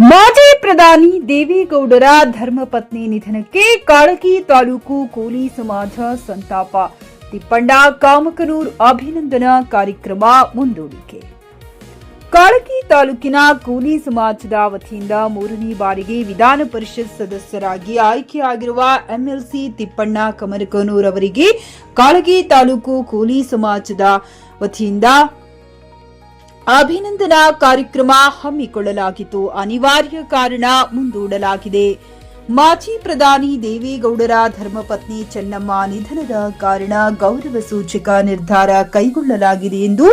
ಮಾಜಿ ಪ್ರಧಾನಿ ದೇವೇಗೌಡರ ಧರ್ಮಪತ್ನಿ ನಿಧನಕ್ಕೆ ಕಾಳಗಿ ತಾಲೂಕು ಕೂಲಿ ಸಮಾಜ ಸಂತಾಪ. ತಿಪ್ಪಣ್ಣ ಕಾಮಕನೂರ್ ಅಭಿನಂದನಾ ಕಾರ್ಯಕ್ರಮ ಮುಂದೂಡಿಕೆ. ಕಾಳಗಿ ತಾಲೂಕಿನ ಕೂಲಿ ಸಮಾಜದ ವತಿಯಿಂದ 3ನೇ ಬಾರಿಗೆ ವಿಧಾನ ಪರಿಷತ್ ಸದಸ್ಯರಾಗಿ ಆಯ್ಕೆಯಾಗಿರುವ ಎಂಎಲ್ಸಿ ತಿಪ್ಪಣ್ಣ ಕಾಮಕನೂರ್ ಅವರಿಗೆ ಕಾಳಗಿ ತಾಲೂಕು ಕೂಲಿ ಸಮಾಜದ ವತಿಯಿಂದ ಅಭಿನಂದನಾ ಕಾರ್ಯಕ್ರಮ ಹಮ್ಮಿಕೊಳ್ಳಲಾಗಿತ್ತು. ಅನಿವಾರ್ಯ ಕಾರಣ ಮುಂದೂಡಲಾಗಿದೆ. ಮಾಜಿ ಪ್ರಧಾನಿ ದೇವೇಗೌಡರ ಧರ್ಮಪತ್ನಿ ಚೆನ್ನಮ್ಮ ನಿಧನದ ಕಾರಣ ಗೌರವ ಸೂಚಕ ನಿರ್ಧಾರ ಕೈಗೊಳ್ಳಲಾಗಿದೆ ಎಂದು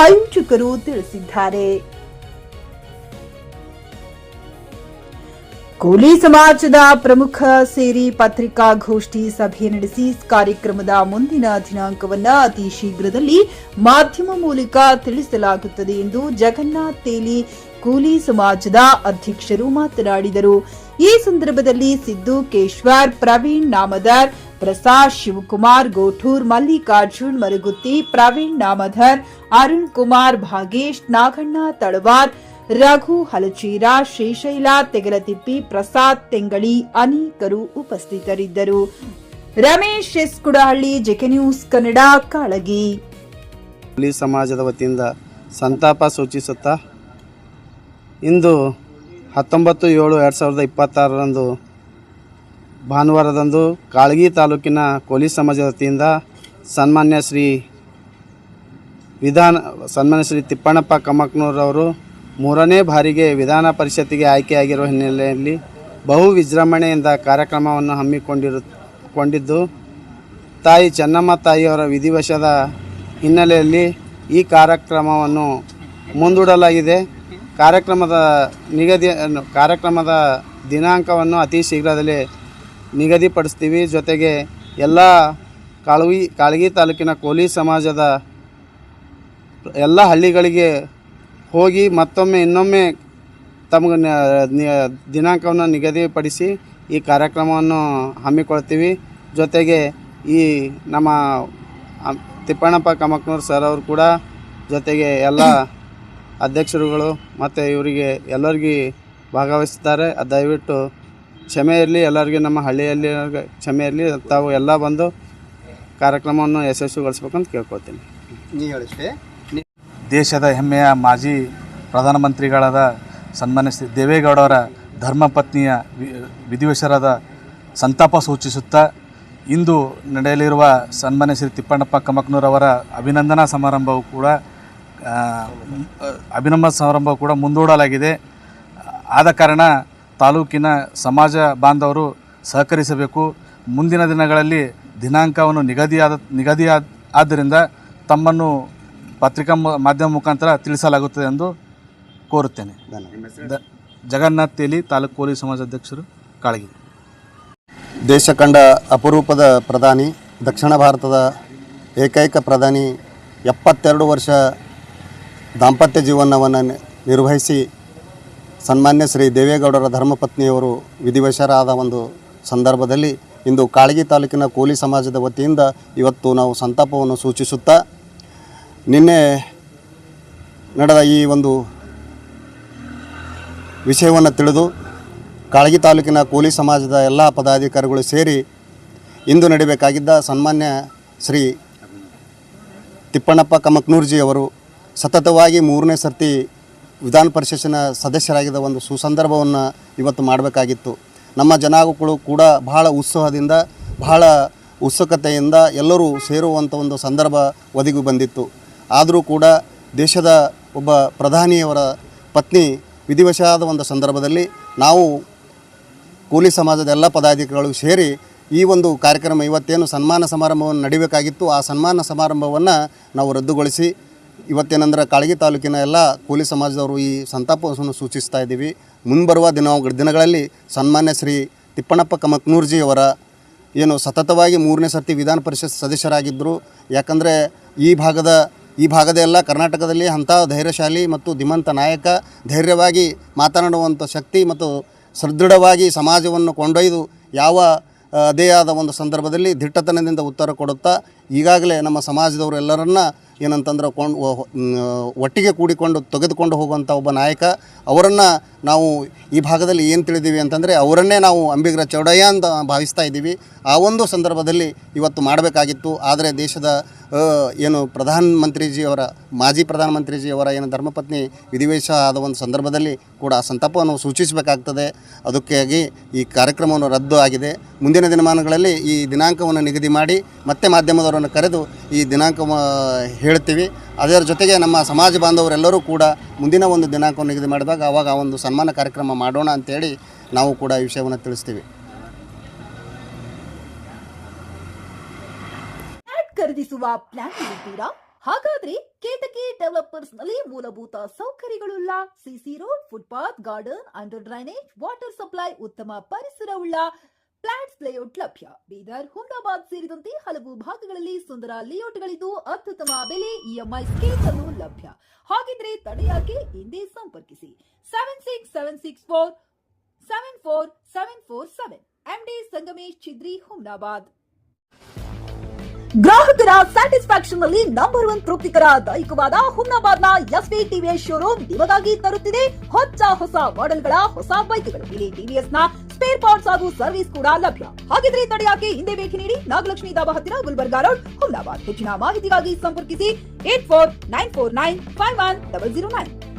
ಆಯೋಜಕರು ತಿಳಿಸಿದ್ದಾರೆ. ಕೂಲಿ ಸಮಾಜದ ಪ್ರಮುಖ ಸೇರಿ ಪತ್ರಿಕಾಗೋಷ್ಠಿ ಸಭೆ ನಡೆಸಿ ಕಾರ್ಯಕ್ರಮದ ಮುಂದಿನ ದಿನಾಂಕವನ್ನು ಅತಿ ಶೀಘ್ರದಲ್ಲಿ ಮಾಧ್ಯಮ ಮೂಲಕ ತಿಳಿಸಲಾಗುತ್ತದೆ ಎಂದು ಜಗನ್ನಾಥ್ ತೇಲಿ ಕೂಲಿ ಸಮಾಜದ ಅಧ್ಯಕ್ಷರು ಮಾತನಾಡಿದರು. ಈ ಸಂದರ್ಭದಲ್ಲಿ ಸಿದ್ದು ಕೇಶ್ವರ್, ಪ್ರವೀಣ್ ನಾಮಧರ್, ಪ್ರಸಾದ್, ಶಿವಕುಮಾರ್ ಗೋಠೂರ್, ಮಲ್ಲಿಕಾರ್ಜುನ್ ಮರಗುತ್ತಿ, ಪ್ರವೀಣ್ ನಾಮಧರ್, ಅರುಣ್ ಕುಮಾರ್ ಭಾಗೇಶ್, ನಾಗಣ್ಣ ತಳವಾರ್, ರಘು ಹಲಚೀರ, ಶ್ರೀಶೈಲ ತೆಗಲತಿಪ್ಪಿ, ಪ್ರಸಾದ್ ತೆಂಗಳಿ ಅನೇಕರು ಉಪಸ್ಥಿತರಿದ್ದರು. Ramesh S Kudahalli, JK news Kannada, Kalagi. ಕೂಲಿ ಸಮಾಜದ ವತಿಯಿಂದ ಸಂತಾಪ ಸೂಚಿಸುತ್ತಾ ಇಂದು 19/7/2026 ಭಾನುವಾರದಂದು ಕಾಳಗಿ ತಾಲೂಕಿನ ಕೂಲಿ ಸಮಾಜದ ವತಿಯಿಂದ ಸನ್ಮಾನ್ಯ ಶ್ರೀ ತಿಪ್ಪಣ್ಣಪ್ಪ ಕಾಮಕನೂರ್ ಅವರು 3ನೇ ಬಾರಿಗೆ ವಿಧಾನ ಪರಿಷತ್ತಿಗೆ ಆಯ್ಕೆಯಾಗಿರುವ ಹಿನ್ನೆಲೆಯಲ್ಲಿ ಬಹು ವಿಜೃಂಭಣೆಯಿಂದ ಕಾರ್ಯಕ್ರಮವನ್ನು ಹಮ್ಮಿಕೊಂಡಿದ್ದು ತಾಯಿ ಚೆನ್ನಮ್ಮ ತಾಯಿಯವರ ವಿಧಿವಶದ ಹಿನ್ನೆಲೆಯಲ್ಲಿ ಈ ಕಾರ್ಯಕ್ರಮವನ್ನು ಮುಂದೂಡಲಾಗಿದೆ. ಕಾರ್ಯಕ್ರಮದ ದಿನಾಂಕವನ್ನು ಅತಿ ಶೀಘ್ರದಲ್ಲೇ ನಿಗದಿಪಡಿಸ್ತೀವಿ. ಜೊತೆಗೆ ಎಲ್ಲ ಕಾಳಗಿ ತಾಲೂಕಿನ ಕೂಲಿ ಸಮಾಜದ ಎಲ್ಲ ಹಳ್ಳಿಗಳಿಗೆ ಹೋಗಿ ಇನ್ನೊಮ್ಮೆ ತಮಗೆ ದಿನಾಂಕವನ್ನು ನಿಗದಿಪಡಿಸಿ ಈ ಕಾರ್ಯಕ್ರಮವನ್ನು ಹಮ್ಮಿಕೊಳ್ತೀವಿ. ಜೊತೆಗೆ ಈ ನಮ್ಮ ತಿಪ್ಪಣ್ಣಪ್ಪ ಕಾಮಕನೂರ್ ಸರ್ ಅವರು ಕೂಡ ಜೊತೆಗೆ ಎಲ್ಲ ಅಧ್ಯಕ್ಷರುಗಳು ಮತ್ತು ಇವರಿಗೆ ಎಲ್ಲರಿಗೆ ಭಾಗವಹಿಸ್ತಾರೆ. ದಯವಿಟ್ಟು ಕ್ಷಮೆ ಇರಲಿ, ಎಲ್ಲರಿಗೆ ನಮ್ಮ ಹಳ್ಳಿಯಲ್ಲಿ ಕ್ಷಮೆ ಇರಲಿ. ತಾವು ಎಲ್ಲ ಬಂದು ಕಾರ್ಯಕ್ರಮವನ್ನು ಯಶಸ್ವಿಗೊಳಿಸ್ಬೇಕಂತ ಕೇಳ್ಕೊಳ್ತೀನಿ. ದೇಶದ ಹೆಮ್ಮೆಯ ಮಾಜಿ ಪ್ರಧಾನಮಂತ್ರಿಗಳಾದ ಸನ್ಮಾನ್ಯ ಶ್ರೀ ದೇವೇಗೌಡರ ಧರ್ಮಪತ್ನಿಯ ವಿಧಿವಶರಾದ ಸಂತಾಪ ಸೂಚಿಸುತ್ತಾ ಇಂದು ನಡೆಯಲಿರುವ ಸನ್ಮಾನ್ಯ ಶ್ರೀ ತಿಪ್ಪಣ್ಣಪ್ಪ ಕಾಮಕನೂರ್ ಅವರ ಅಭಿನಂದನಾ ಸಮಾರಂಭವು ಕೂಡ ಮುಂದೂಡಲಾಗಿದೆ. ಆದ ಕಾರಣ ತಾಲೂಕಿನ ಸಮಾಜ ಬಾಂಧವರು ಸಹಕರಿಸಬೇಕು. ಮುಂದಿನ ದಿನಗಳಲ್ಲಿ ದಿನಾಂಕವನ್ನು ಆದ್ದರಿಂದ ತಮ್ಮನ್ನು ಪತ್ರಿಕಾ ಮಾಧ್ಯಮ ಮುಖಾಂತರ ತಿಳಿಸಲಾಗುತ್ತದೆ ಎಂದು ಕೋರುತ್ತೇನೆ. ಜಗನ್ನಾಥ್ ತೇಲಿ, ತಾಲೂಕು ಕೂಲಿ ಸಮಾಜ ಅಧ್ಯಕ್ಷರು, ಕಾಳಗಿ. ದೇಶ ಕಂಡ ಅಪರೂಪದ ಪ್ರಧಾನಿ, ದಕ್ಷಿಣ ಭಾರತದ ಏಕೈಕ ಪ್ರಧಾನಿ, 72 ವರ್ಷ ದಾಂಪತ್ಯ ಜೀವನವನ್ನು ನಿರ್ವಹಿಸಿ ಸನ್ಮಾನ್ಯ ಶ್ರೀ ದೇವೇಗೌಡರ ಧರ್ಮಪತ್ನಿಯವರು ವಿಧಿವಶರಾದ ಒಂದು ಸಂದರ್ಭದಲ್ಲಿ ಇಂದು ಕಾಳಗಿ ತಾಲೂಕಿನ ಕೂಲಿ ಸಮಾಜದ ವತಿಯಿಂದ ಇವತ್ತು ನಾವು ಸಂತಾಪವನ್ನು ಸೂಚಿಸುತ್ತಾ ನಿನ್ನೆ ನಡೆದ ಈ ಒಂದು ವಿಷಯವನ್ನು ತಿಳಿದು ಕಾಳಗಿ ತಾಲೂಕಿನ ಕೂಲಿ ಸಮಾಜದ ಎಲ್ಲ ಪದಾಧಿಕಾರಿಗಳು ಸೇರಿ ಇಂದು ನಡೀಬೇಕಾಗಿದ್ದ ಸನ್ಮಾನ್ಯ ಶ್ರೀ ತಿಪ್ಪಣ್ಣಪ್ಪ ಕಾಮಕನೂರ್ಜಿ ಅವರು ಸತತವಾಗಿ 3ನೇ ಸರ್ತಿ ವಿಧಾನ ಪರಿಷತ್ತಿನ ಸದಸ್ಯರಾಗಿದ್ದ ಒಂದು ಸುಸಂದರ್ಭವನ್ನು ಇವತ್ತು ಮಾಡಬೇಕಾಗಿತ್ತು. ನಮ್ಮ ಜನಾಂಗಗಳು ಕೂಡ ಬಹಳ ಉತ್ಸಾಹದಿಂದ, ಬಹಳ ಉತ್ಸುಕತೆಯಿಂದ ಎಲ್ಲರೂ ಸೇರುವಂಥ ಒಂದು ಸಂದರ್ಭ ಒದಗಿ ಬಂದಿತ್ತು. ಆದರೂ ಕೂಡ ದೇಶದ ಒಬ್ಬ ಪ್ರಧಾನಿಯವರ ಪತ್ನಿ ವಿಧಿವಶಾದ ಒಂದು ಸಂದರ್ಭದಲ್ಲಿ ನಾವು ಕೂಲಿ ಸಮಾಜದ ಎಲ್ಲ ಪದಾಧಿಕಾರಿಗಳು ಸೇರಿ ಈ ಒಂದು ಕಾರ್ಯಕ್ರಮ ಇವತ್ತೇನು ಸನ್ಮಾನ ಸಮಾರಂಭವನ್ನು ನಡೀಬೇಕಾಗಿತ್ತು, ಆ ಸನ್ಮಾನ ಸಮಾರಂಭವನ್ನು ನಾವು ರದ್ದುಗೊಳಿಸಿ ಇವತ್ತೇನೆಂದರೆ ಕಾಳಗಿ ತಾಲೂಕಿನ ಎಲ್ಲ ಕೂಲಿ ಸಮಾಜದವರು ಈ ಸಂತಾಪವನ್ನು ಸೂಚಿಸ್ತಾ ಇದ್ದೀವಿ. ಮುಂಬರುವ ದಿನಗಳಲ್ಲಿ ಸನ್ಮಾನ್ಯ ಶ್ರೀ ತಿಪ್ಪಣ್ಣಪ್ಪ ಕಾಮಕನೂರ್ಜಿ ಅವರ ಏನು ಸತತವಾಗಿ 3ನೇ ಸರ್ತಿ ವಿಧಾನ ಪರಿಷತ್ ಸದಸ್ಯರಾಗಿದ್ದರು. ಯಾಕಂದರೆ ಈ ಭಾಗದ ಎಲ್ಲ ಕರ್ನಾಟಕದಲ್ಲಿ ಅಂಥ ಧೈರ್ಯಶಾಲಿ ಮತ್ತು ಧೀಮಂತ ನಾಯಕ, ಧೈರ್ಯವಾಗಿ ಮಾತನಾಡುವಂಥ ಶಕ್ತಿ ಮತ್ತು ಸದೃಢವಾಗಿ ಸಮಾಜವನ್ನು ಕೊಂಡೊಯ್ದು ಅದೇ ಆದ ಒಂದು ಸಂದರ್ಭದಲ್ಲಿ ದಿಟ್ಟತನದಿಂದ ಉತ್ತರ ಕೊಡುತ್ತಾ ಈಗಾಗಲೇ ನಮ್ಮ ಸಮಾಜದವರು ಎಲ್ಲರನ್ನ ಏನಂತಂದ್ರೆ ಒಟ್ಟಿಗೆ ಕೂಡಿಕೊಂಡು ತೆಗೆದುಕೊಂಡು ಹೋಗುವಂಥ ಒಬ್ಬ ನಾಯಕ. ಅವರನ್ನು ನಾವು ಈ ಭಾಗದಲ್ಲಿ ಏನು ತಿಳಿದೀವಿ ಅಂತಂದರೆ ಅವರನ್ನೇ ನಾವು ಅಂಬಿಗರ ಚೌಡಯ್ಯ ಅಂತ ಭಾವಿಸ್ತಾ ಇದ್ದೀವಿ. ಆ ಒಂದು ಸಂದರ್ಭದಲ್ಲಿ ಇವತ್ತು ಮಾಡಬೇಕಾಗಿತ್ತು. ಆದರೆ ದೇಶದ ಏನು ಮಾಜಿ ಪ್ರಧಾನಮಂತ್ರಿಜಿಯವರ ಏನು ಧರ್ಮಪತ್ನಿ ವಿಧಿವೇಶ ಆದ ಒಂದು ಸಂದರ್ಭದಲ್ಲಿ ಕೂಡ ಸಂತಾಪವನ್ನು ಸೂಚಿಸಬೇಕಾಗ್ತದೆ. ಅದಕ್ಕಾಗಿ ಈ ಕಾರ್ಯಕ್ರಮವನ್ನು ರದ್ದು ಆಗಿದೆ. ಮುಂದಿನ ದಿನಮಾನಗಳಲ್ಲಿ ಈ ದಿನಾಂಕವನ್ನು ನಿಗದಿ ಮಾಡಿ ಮತ್ತೆ ಮಾಧ್ಯಮದವರನ್ನು ಕರೆದು ಈ ದಿನಾಂಕ ಹೇಳ್ತೀವಿ. ಅದರ ಜೊತೆಗೆ ನಮ್ಮ ಸಮಾಜ ಬಾಂಧವರೆಲ್ಲರೂ ಕೂಡ ಮುಂದಿನ ಒಂದು ದಿನಾಂಕವನ್ನು ನಿಗದಿ ಮಾಡಿದಾಗ ಆವಾಗ ಆ ಒಂದು ಸನ್ಮಾನ ಕಾರ್ಯಕ್ರಮ ಮಾಡೋಣ ಅಂತೇಳಿ ನಾವು ಕೂಡ ಈ ವಿಷಯವನ್ನು ತಿಳಿಸ್ತೀವಿ. ಖರೀದಿಸುವ ಪ್ಲಾನ್ ಇದ್ದೀರಾ? ಹಾಗಾದ್ರೆ ಕೇತಕಿ ಡೆವಲಪರ್ಸ್ ನಲ್ಲಿ ಮೂಲಭೂತ ಸೌಕರ್ಯಗಳುಳ್ಳ CC road, footpath, garden, under drainage, water supply, ಉತ್ತಮ ಪರಿಸರವುಳ್ಳ ಫ್ಲಾಟ್ಸ್ ಲೇಔಟ್ ಲಭ್ಯ. ಬೀದರ್, ಹುಮ್ನಾಬಾದ್ ಸೇರಿದಂತೆ ಹಲವು ಭಾಗಗಳಲ್ಲಿ ಸುಂದರ ಲೇಔಟ್ಗಳಿದ್ದು ಅತ್ಯುತ್ತಮ ಬೆಲೆ, ಇಎಂಐ ಸ್ಕೀಮ್ಸ್ ಅನ್ನು ಲಭ್ಯ. ಹಾಗಿದ್ರೆ ತಡೆಯಾಕೆ? ಹಿಂದೆ ಸಂಪರ್ಕಿಸಿ 7676474747 MD ಸಂಗಮೇಶ್ ಚಿದ್ರಿ, ಹುಮ್ನಾಬಾದ್. ಗ್ರಾಹಕರ ಸ್ಯಾಟಿಸ್ಫ್ಯಾಕ್ಷನ್ ನಲ್ಲಿ ನಂಬರ್ 1 ತೃಪ್ತಿಕರ ದೈಹಿಕವಾದ ಹುಮ್ನಾಬಾದ್ನ ಎಸ್ವಿ ಟಿವಿಎಸ್ ಶೋರೂಮ್ ನಿಮಗಾಗಿ ತರುತ್ತಿದೆ ಹೊಸ ಮಾಡೆಲ್ಗಳ ಹೊಸ ಬೈಕ್ಗಳು. ಇಲ್ಲಿ ಟಿವಿಎಸ್ ನ ಸ್ಪೇರ್ ಪಾರ್ಟ್ಸ್ ಹಾಗೂ ಸರ್ವಿಸ್ ಕೂಡ ಲಭ್ಯ. ಹಾಗಿದ್ರೆ ತಡೆಯಾಕೆ? ಹಿಂದೆ ಭೇಟಿ ನೀಡಿ. ನಾಗಲಕ್ಷ್ಮಿ ದಾಬಾ ಹತ್ತಿರ, ಗುಲ್ಬರ್ಗಾ ರೋಡ್, ಹುಮ್ನಾಬಾದ್. ಹೆಚ್ಚಿನ ಮಾಹಿತಿಗಾಗಿ ಸಂಪರ್ಕಿಸಿ 8494951009.